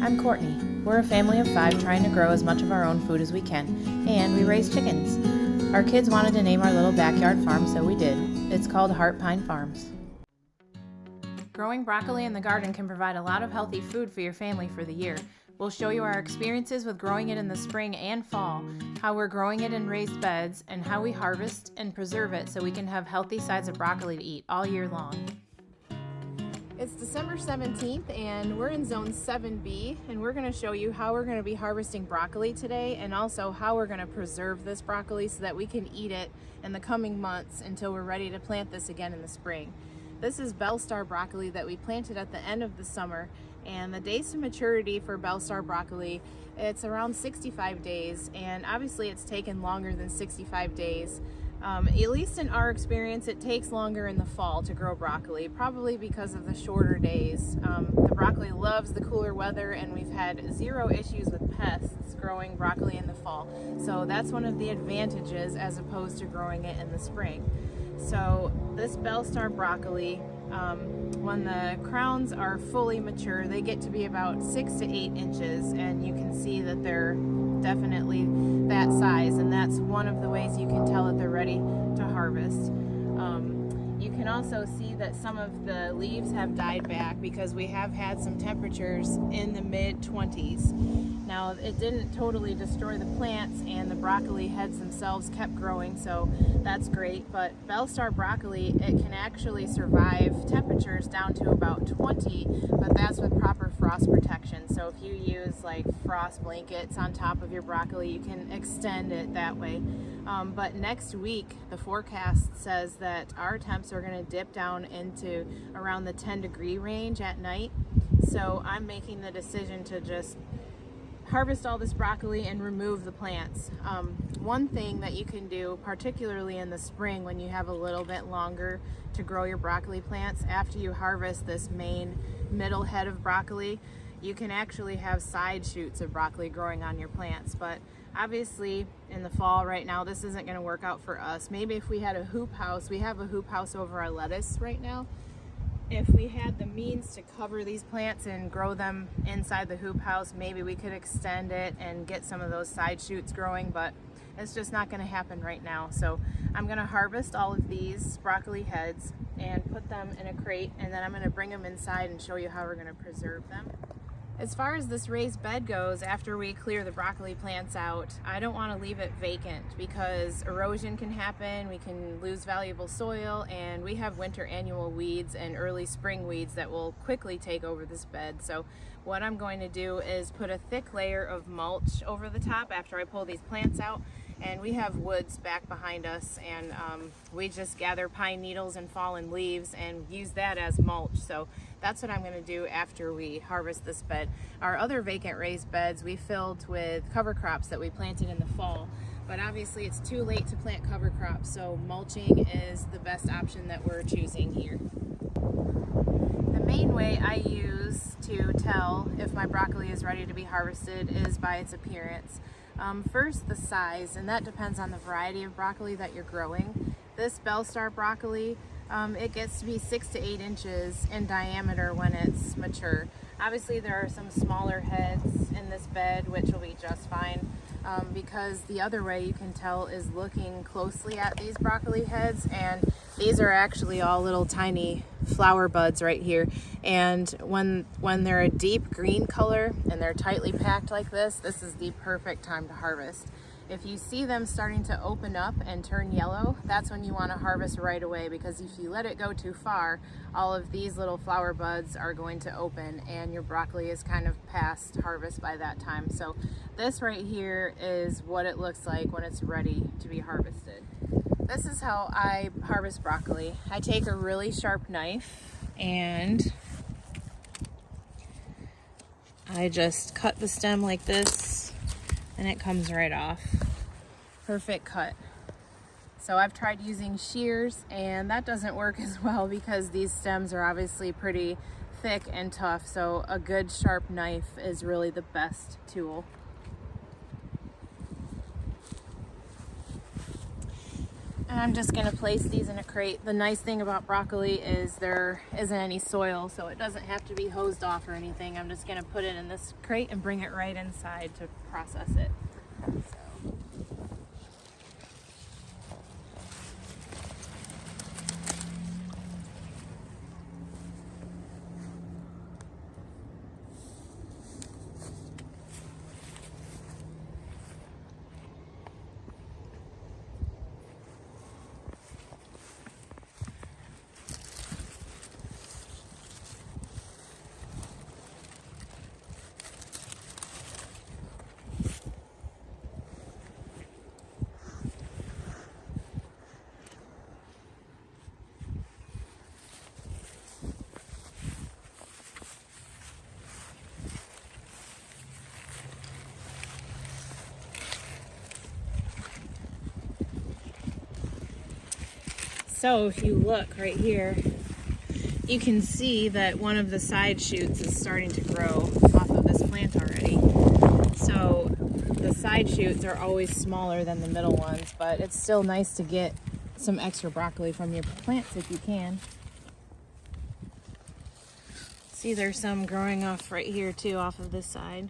I'm Courtney. We're a family of 5 trying to grow as much of our own food as we can, and we raise chickens. Our kids wanted to name our little backyard farm, so we did. It's called Heart Pine Farms. Growing broccoli in the garden can provide a lot of healthy food for your family for the year. We'll show you our experiences with growing it in the spring and fall, how we're growing it in raised beds, and how we harvest and preserve it so we can have healthy sides of broccoli to eat all year long. It's December 17th and we're in zone 7B, and we're going to show you how we're going to be harvesting broccoli today, and also how we're going to preserve this broccoli so that we can eat it in the coming months until we're ready to plant this again in the spring. This is Bellstar broccoli that we planted at the end of the summer, and the days to maturity for Bellstar broccoli, it's around 65 days, and obviously it's taken longer than 65 days. At least in our experience, it takes longer in the fall to grow broccoli, probably because of the shorter days. The broccoli loves the cooler weather, and we've had 0 issues with pests growing broccoli in the fall. So that's one of the advantages as opposed to growing it in the spring. So this Bellstar broccoli, when the crowns are fully mature, they get to be about 6 to 8 inches, and you can see that they're definitely that size, and that's one of the ways you can tell that they're ready to harvest. You can also see that some of the leaves have died back because we have had some temperatures in the mid-20s. Now, it didn't totally destroy the plants, and the broccoli heads themselves kept growing, so that's great. But Bellstar broccoli, it can actually survive temperatures down to about 20, but that's with proper frost protection. So if you use like frost blankets on top of your broccoli, you can extend it that way. But next week, the forecast says that our temps are going to dip down into around the 10-degree range at night. So I'm making the decision to just harvest all this broccoli and remove the plants. One thing that you can do, particularly in the spring when you have a little bit longer to grow your broccoli plants, after you harvest this main middle head of broccoli, you can actually have side shoots of broccoli growing on your plants. But obviously in the fall right now, this isn't going to work out for us. Maybe if we had a hoop house, we have a hoop house over our lettuce right now. If we had the means to cover these plants and grow them inside the hoop house, maybe we could extend it and get some of those side shoots growing, but it's just not going to happen right now. So I'm going to harvest all of these broccoli heads and put them in a crate, and then I'm going to bring them inside and show you how we're going to preserve them. As far as this raised bed goes, after we clear the broccoli plants out, I don't want to leave it vacant because erosion can happen, we can lose valuable soil, and we have winter annual weeds and early spring weeds that will quickly take over this bed. So what I'm going to do is put a thick layer of mulch over the top after I pull these plants out. And we have woods back behind us, and we just gather pine needles and fallen leaves and use that as mulch. So that's what I'm going to do after we harvest this bed. Our other vacant raised beds we filled with cover crops that we planted in the fall, but obviously it's too late to plant cover crops, so mulching is the best option that we're choosing here. The main way I use to tell if my broccoli is ready to be harvested is by its appearance. First, the size, and that depends on the variety of broccoli that you're growing. This Bellstar broccoli, it gets to be 6 to 8 inches in diameter when it's mature. Obviously, there are some smaller heads in this bed, which will be just fine, because the other way you can tell is looking closely at these broccoli heads, and these are actually all little tiny flower buds right here. And when they're a deep green color and they're tightly packed like this is the perfect time to harvest. If you see them starting to open up and turn yellow, that's when you want to harvest right away, because if you let it go too far, all of these little flower buds are going to open and your broccoli is kind of past harvest by that time. So this right here is what it looks like when it's ready to be harvested. This is how I harvest broccoli. I take a really sharp knife and I just cut the stem like this, and it comes right off. Perfect cut. So I've tried using shears, and that doesn't work as well because these stems are obviously pretty thick and tough, so a good sharp knife is really the best tool. And I'm just gonna place these in a crate. The nice thing about broccoli is there isn't any soil, so it doesn't have to be hosed off or anything. I'm just gonna put it in this crate and bring it right inside to process it. So if you look right here, you can see that one of the side shoots is starting to grow off of this plant already. So the side shoots are always smaller than the middle ones, but it's still nice to get some extra broccoli from your plants if you can. See, there's some growing off right here too, off of this side.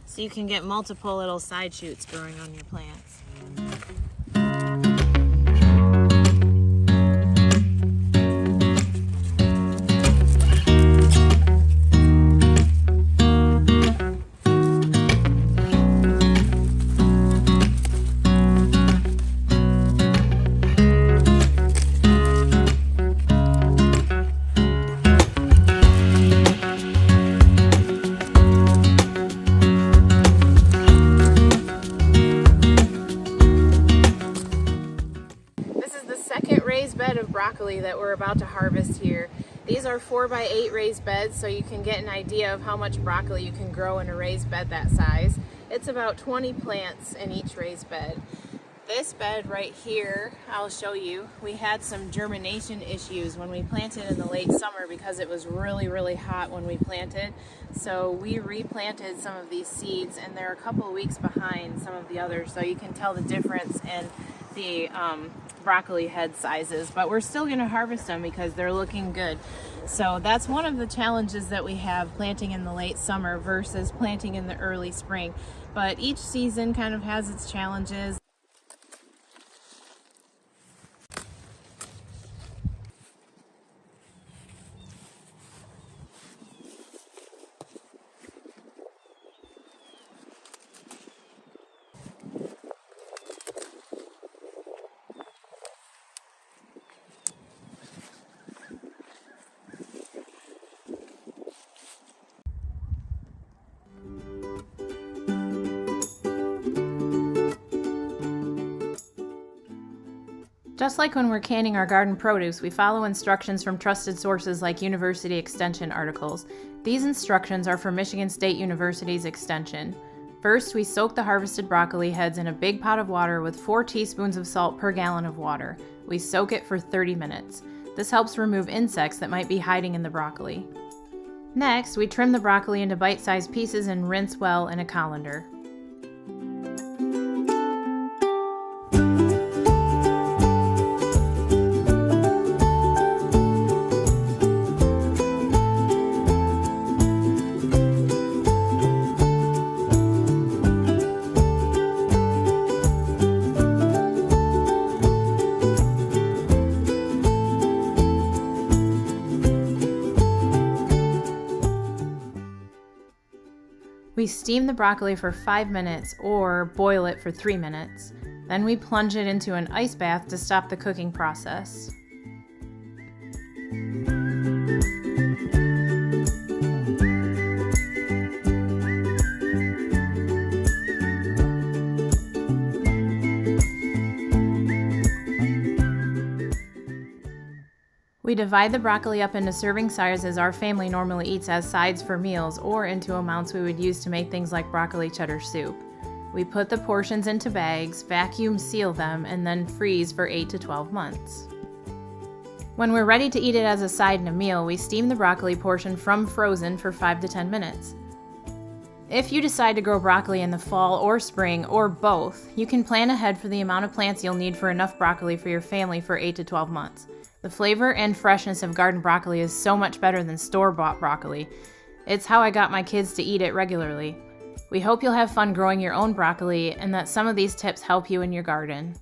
So you can get multiple little side shoots growing on your plants. Raised bed of broccoli that we're about to harvest here. These are 4x8 raised beds, so you can get an idea of how much broccoli you can grow in a raised bed that size. It's about 20 plants in each raised bed. This bed right here, I'll show you, we had some germination issues when we planted in the late summer because it was really hot when we planted. So we replanted some of these seeds and they're a couple of weeks behind some of the others, so you can tell the difference in the broccoli head sizes, but we're still going to harvest them because they're looking good. So that's one of the challenges that we have planting in the late summer versus planting in the early spring. But each season kind of has its challenges. Just like when we're canning our garden produce, we follow instructions from trusted sources like University Extension articles. These instructions are for Michigan State University's Extension. First, we soak the harvested broccoli heads in a big pot of water with 4 teaspoons of salt per gallon of water. We soak it for 30 minutes. This helps remove insects that might be hiding in the broccoli. Next, we trim the broccoli into bite-sized pieces and rinse well in a colander. We steam the broccoli for 5 minutes or boil it for 3 minutes. Then we plunge it into an ice bath to stop the cooking process. We divide the broccoli up into serving sizes our family normally eats as sides for meals or into amounts we would use to make things like broccoli cheddar soup. We put the portions into bags, vacuum seal them, and then freeze for 8 to 12 months. When we're ready to eat it as a side in a meal, we steam the broccoli portion from frozen for 5 to 10 minutes. If you decide to grow broccoli in the fall or spring or both, you can plan ahead for the amount of plants you'll need for enough broccoli for your family for 8 to 12 months. The flavor and freshness of garden broccoli is so much better than store-bought broccoli. It's how I got my kids to eat it regularly. We hope you'll have fun growing your own broccoli and that some of these tips help you in your garden.